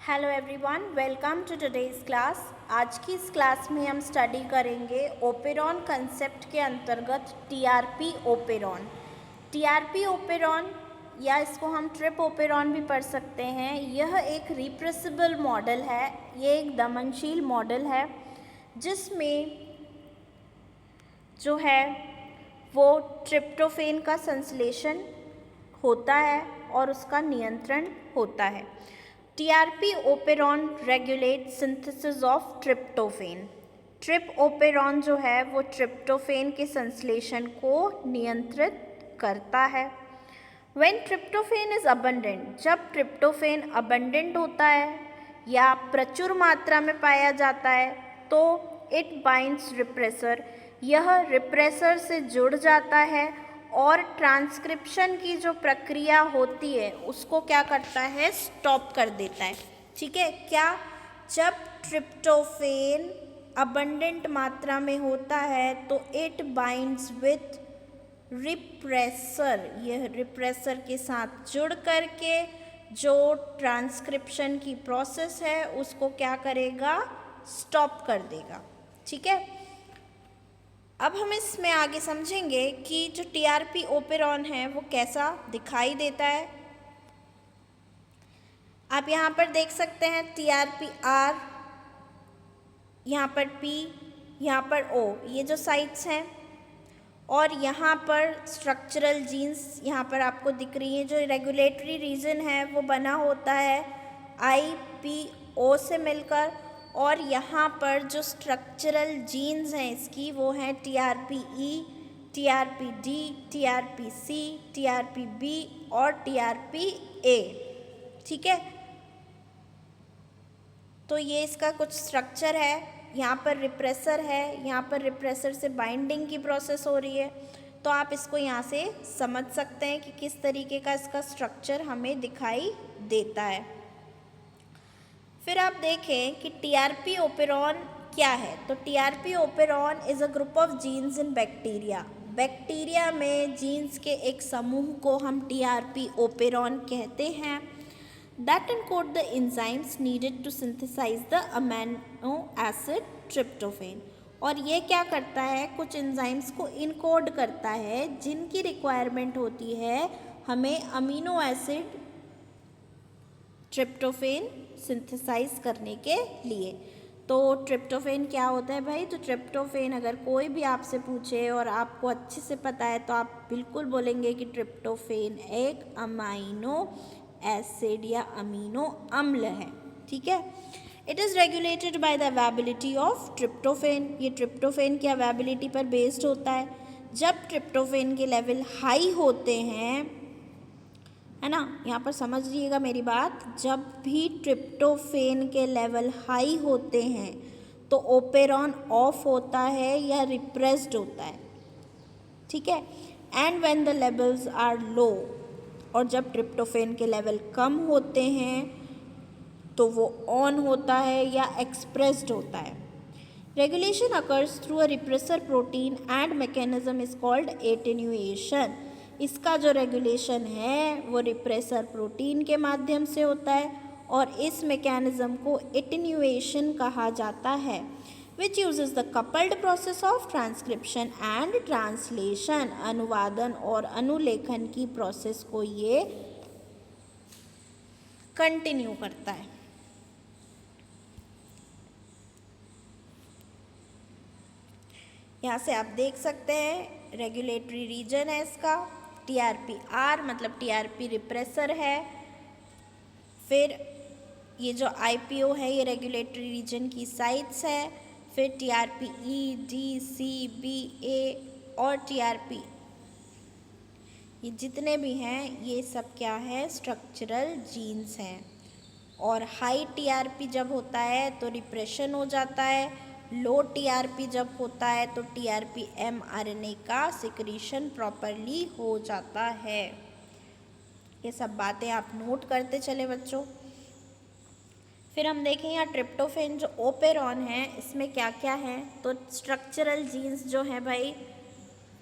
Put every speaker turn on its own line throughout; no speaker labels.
Hello everyone, welcome to today's class. आज की इस क्लास में हम स्टडी करेंगे ओपेरॉन कंसेप्ट के अंतर्गत टीआरपी ओपेरॉन। टीआरपी ओपेरॉन या इसको हम ट्रिप ओपेरॉन भी पढ़ सकते हैं। यह एक रिप्रेसिबल मॉडल है, ये एक दमनशील मॉडल है जिसमें जो है वो ट्रिप्टोफेन का संश्लेषण होता है और उसका नियंत्रण होता है। TRP operon regulate synthesis of tryptophan. Trip operon जो है वो ट्रिप्टोफेन के संश्लेषण को नियंत्रित करता है। व्हेन ट्रिप्टोफेन इज अबंडेंट, जब ट्रिप्टोफेन अबंडेंट होता है या प्रचुर मात्रा में पाया जाता है तो इट बाइंड्स रिप्रेसर, यह रिप्रेसर से जुड़ जाता है और ट्रांसक्रिप्शन की जो प्रक्रिया होती है उसको क्या करता है, स्टॉप कर देता है। ठीक है, क्या? जब ट्रिप्टोफेन अबंडेंट मात्रा में होता है तो इट बाइंड्स विथ रिप्रेसर, यह रिप्रेसर के साथ जुड़ करके जो ट्रांसक्रिप्शन की प्रोसेस है उसको क्या करेगा, स्टॉप कर देगा। ठीक है, अब हम इसमें आगे समझेंगे कि जो टीआरपी ओपेरॉन है वो कैसा दिखाई देता है। आप यहाँ पर देख सकते हैं टीआरपी आर, यहाँ पर पी, यहाँ पर ओ, ये जो साइट्स हैं, और यहाँ पर स्ट्रक्चरल जीन्स यहाँ पर आपको दिख रही हैं। जो रेगुलेटरी रीजन है वो बना होता है आई पी ओ से मिलकर, और यहाँ पर जो स्ट्रक्चरल जीन्स हैं इसकी वो हैं टीआरपी ई, टीआरपी डी, टीआरपी सी, टीआरपी बी और टीआरपी ए। ठीक है, तो ये इसका कुछ स्ट्रक्चर है। यहाँ पर रिप्रेसर है, यहाँ पर रिप्रेसर से बाइंडिंग की प्रोसेस हो रही है, तो आप इसको यहाँ से समझ सकते हैं कि किस तरीके का इसका स्ट्रक्चर हमें दिखाई देता है। फिर आप देखें कि टीआरपी ओपेरॉन क्या है। तो TRP operon is a group of genes in bacteria. Bacteria में जीन्स के एक समूह को हम टीआरपी ओपेरॉन कहते हैं। That encode the enzymes needed to synthesize the amino acid tryptophan। और ये क्या करता है, कुछ एंजाइम्स को इनकोड करता है जिनकी रिक्वायरमेंट होती है हमें अमीनो एसिड ट्रिप्टोफेन सिंथेसाइज करने के लिए। तो ट्रिप्टोफेन क्या होता है भाई? तो ट्रिप्टोफेन अगर कोई भी आपसे पूछे और आपको अच्छे से पता है तो आप बिल्कुल बोलेंगे कि ट्रिप्टोफेन एक अमाइनो एसिड या अमीनो अम्ल है। ठीक है, it is regulated by the availability of tryptophan. ये ट्रिप्टोफेन की अवेबिलिटी पर बेस्ड होता है। जब ट्रिप्टोफेन के लेवल हाई होते हैं, है ना, यहाँ पर समझ लीजिएगा मेरी बात, जब भी ट्रिप्टोफेन के लेवल हाई होते हैं तो ओपेरॉन ऑफ होता है या रिप्रेस्ड होता है। ठीक है, and when the levels are low, और जब ट्रिप्टोफेन के लेवल कम होते हैं तो वो ऑन होता है या एक्सप्रेस्ड होता है। Regulation occurs through a repressor protein and mechanism is called attenuation. इसका जो रेगुलेशन है वो रिप्रेसर प्रोटीन के माध्यम से होता है और इस मैकेनिज्म को एटेन्यूएशन कहा जाता है, which uses the coupled process of transcription and translation। अनुवादन और अनुलेखन की प्रोसेस को ये कंटिन्यू करता है। यहाँ से आप देख सकते हैं रेगुलेटरी रीजन है इसका, टीआरपी आर मतलब टीआरपी रिप्रेसर है। फिर ये जो आईपीओ है ये रेगुलेटरी रीजन की साइट्स है। फिर टीआरपी ई, डी, सी, बी, ए और टीआरपी, ये जितने भी हैं ये सब क्या है, स्ट्रक्चरल जीन्स हैं। और हाई टीआरपी जब होता है तो रिप्रेशन हो जाता है, लो टीआरपी जब होता है तो टीआरपी एमआरएनए का सिक्रीशन प्रॉपरली हो जाता है। ये सब बातें आप नोट करते चले बच्चों। फिर हम देखें यहाँ ट्रिप्टोफेन जो ओपेरॉन है इसमें क्या क्या है। तो स्ट्रक्चरल जीन्स जो है भाई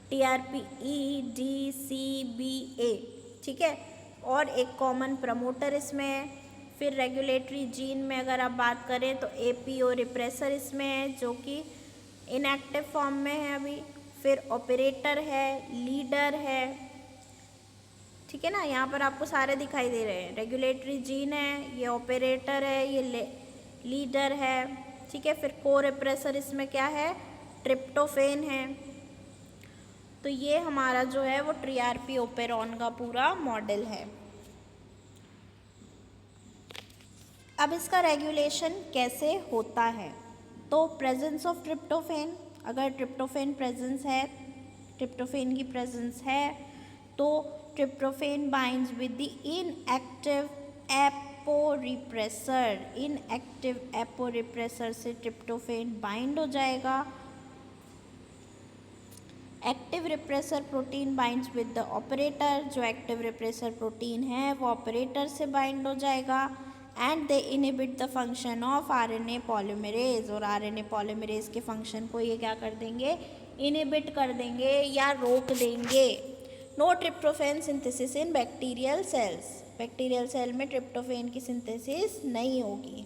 टीआरपी ई, डी, सी, बी, ए। ठीक है, और एक कॉमन प्रमोटर इसमें है। फिर रेगुलेटरी जीन में अगर आप बात करें तो एपीओ रिप्रेसर इसमें है जो कि इनएक्टिव फॉर्म में है अभी। फिर ऑपरेटर है, लीडर है, ठीक है ना, यहाँ पर आपको सारे दिखाई दे रहे हैं। रेगुलेटरी जीन है, ये ऑपरेटर है, ये लीडर है, ठीक है। फिर को रिप्रेसर इसमें क्या है, ट्रिप्टोफेन है। तो ये हमारा जो है वो टीआरपी ओपेरॉन का पूरा मॉडल है। अब इसका रेगुलेशन कैसे होता है, तो प्रेजेंस ऑफ ट्रिप्टोफेन, अगर ट्रिप्टोफेन प्रेजेंस है, ट्रिप्टोफेन की प्रेजेंस है तो tryptophan binds with the inactive aporepressor, inactive aporepressor से ट्रिप्टोफेन बाइंड हो जाएगा। Active repressor protein binds with the operator, जो एक्टिव रिप्रेसर प्रोटीन है वो ऑपरेटर से बाइंड हो जाएगा। And they inhibit the function of RNA polymerase, और आरएनए पॉलीमरेज के फंक्शन को ये क्या कर देंगे, इनहिबिट कर देंगे या रोक देंगे। No tryptophan synthesis in bacterial cells, bacterial cell में ट्रिप्टोफेन की सिंथेसिस नहीं होगी,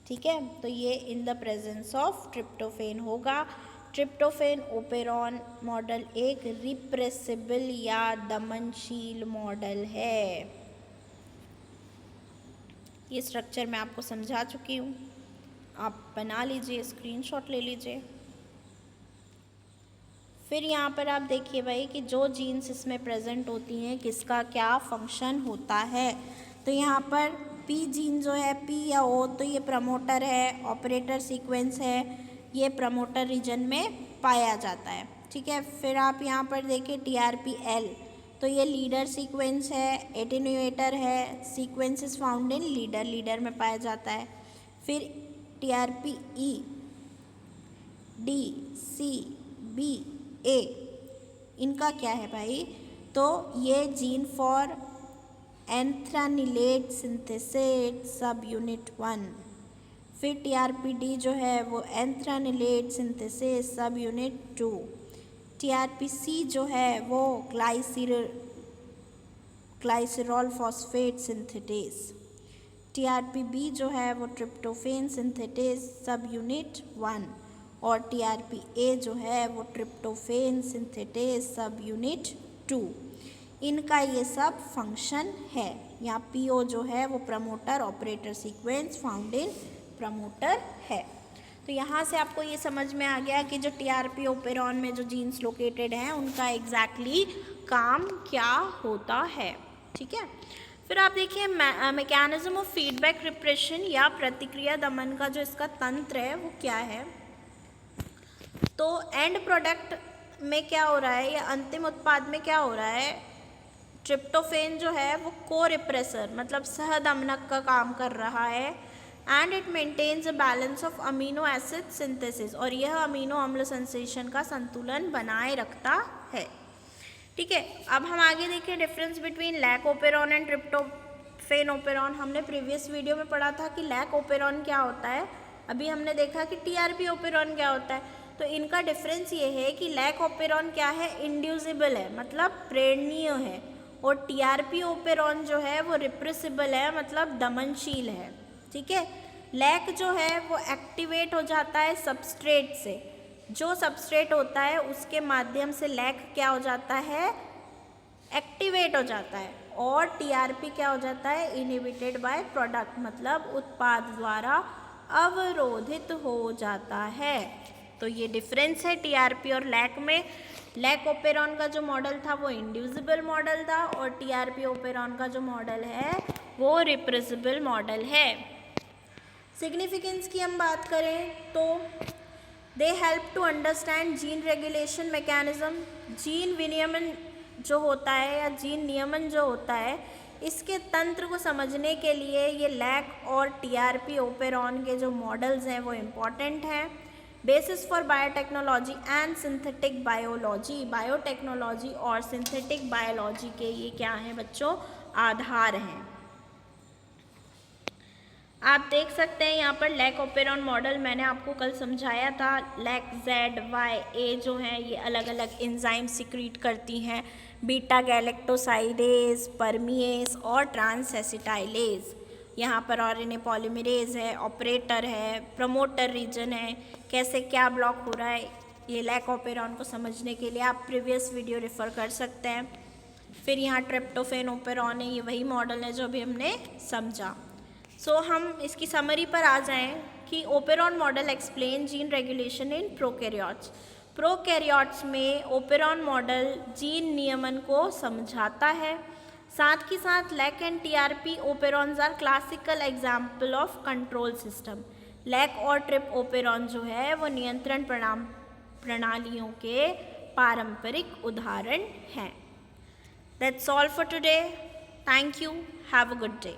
ठीक है। तो ये in the presence of tryptophan होगा। ट्रिप्टोफेन ओपेरॉन मॉडल एक रिप्रेसिबल या दमनशील मॉडल है। ये स्ट्रक्चर मैं आपको समझा चुकी हूँ, आप बना लीजिए, स्क्रीनशॉट ले लीजिए। फिर यहाँ पर आप देखिए भाई कि जो जीन्स इसमें प्रेजेंट होती हैं किसका क्या फंक्शन होता है। तो यहाँ पर पी जीन जो है, पी या ओ, तो ये प्रमोटर है, ऑपरेटर सीक्वेंस है, ये प्रमोटर रीजन में पाया जाता है, ठीक है। फिर आप यहाँ पर देखिए TRPL, तो ये लीडर सीक्वेंस है, एटेन्यूएटर है, sequence is found in leader, leader में पाया जाता है। फिर TRPE, D, C, B, A, इनका क्या है भाई, तो ये जीन फॉर एंथ्रानिलेट सिंथेसेट सब यूनिट 1। फिर TRPD जो है वो एंथ्रानिलेट सिंथेसिस सब यूनिट 2। TRPC जो है वो ग्लाइसरॉल फॉस्फेट सिंथेटेस। TRPB जो है वो ट्रिप्टोफेन सिंथेटेस सब यूनिट 1, और TRPA जो है वो ट्रिप्टोफेन सिंथेटेस सब यूनिट 2। इनका ये सब फंक्शन है। यहाँ PO जो है वो promoter operator sequence found in promoter है। तो यहाँ से आपको ये समझ में आ गया कि जो TRP ओपेरॉन में जो जीन्स लोकेटेड हैं उनका एग्जैक्टली काम क्या होता है, ठीक है। फिर आप देखिए मैकेनिज्म ऑफ फीडबैक रिप्रेशन या प्रतिक्रिया दमन का जो इसका तंत्र है वो क्या है। तो एंड प्रोडक्ट में क्या हो रहा है या अंतिम उत्पाद में क्या हो रहा है, ट्रिप्टोफेन जो है वो को रिप्रेसर मतलब सहदमनक का काम कर रहा है। And it maintains a balance of amino acid synthesis, और यह अमीनो अम्ल संश्लेषण का संतुलन बनाए रखता है, ठीक है। अब हम आगे देखें difference between lac operon and tryptophan operon. हमने प्रीवियस वीडियो में पढ़ा था कि लैक ओपेरॉन क्या होता है, अभी हमने देखा कि TRP ओपेरॉन क्या होता है। तो इनका डिफरेंस ये है कि लैक ओपेरॉन क्या है, इंड्यूसिबल है मतलब प्रेरणीय है, और TRP ओपेरॉन जो है वो रिप्रेसिबल है मतलब दमनशील है, ठीक है। लैक जो है वो एक्टिवेट हो जाता है सबस्ट्रेट से, जो सबस्ट्रेट होता है उसके माध्यम से लैक क्या हो जाता है, एक्टिवेट हो जाता है, और TRP क्या हो जाता है, इनहिबिटेड बाय प्रोडक्ट मतलब उत्पाद द्वारा अवरोधित हो जाता है। तो ये डिफरेंस है TRP और लैक में। लैक ओपेरॉन का जो मॉडल था वो इंड्यूसिबल मॉडल था, और TRP ओपेरॉन का जो मॉडल है वो रिप्रेसिबल मॉडल है। सिग्निफिकेंस की हम बात करें तो they help to understand gene regulation mechanism, gene विनियमन जो होता है या जीन नियमन जो होता है इसके तंत्र को समझने के लिए ये लैक और TRP ओपेरॉन के जो मॉडल्स हैं वो इम्पॉर्टेंट हैं। Basis for biotechnology and synthetic biology, biotechnology और सिंथेटिक बायोलॉजी के ये क्या हैं बच्चों, आधार हैं। आप देख सकते हैं यहाँ पर लैक ओपेरॉन मॉडल मैंने आपको कल समझाया था। लैक ZYA जो हैं ये अलग अलग एंजाइम सिक्रीट करती हैं, बीटा गैलेक्टोसाइडेज, परमिएस और ट्रांसएसिटाइलेज। यहाँ पर आरएनए पॉलीमरेज है, ऑपरेटर है, प्रमोटर रीजन है, कैसे क्या ब्लॉक हो रहा है, ये लैक ऑपेरॉन को समझने के लिए आप प्रीवियस वीडियो रेफ़र कर सकते हैं। फिर यहाँ ट्रिप्टोफेन ओपेरॉन है, ये वही मॉडल है जो अभी हमने समझा। सो हम इसकी समरी पर आ जाएं कि operon model explain gene regulation in prokaryotes. Prokaryotes में ओपेरॉन मॉडल जीन नियमन को समझाता है। साथ ही साथ lac and TRP operons are classical example of control system. Lac और ट्रिप ओपेरॉन जो है वो नियंत्रण प्रणालियों के पारंपरिक उदाहरण हैं। That's all for today. Thank you. Have a good day.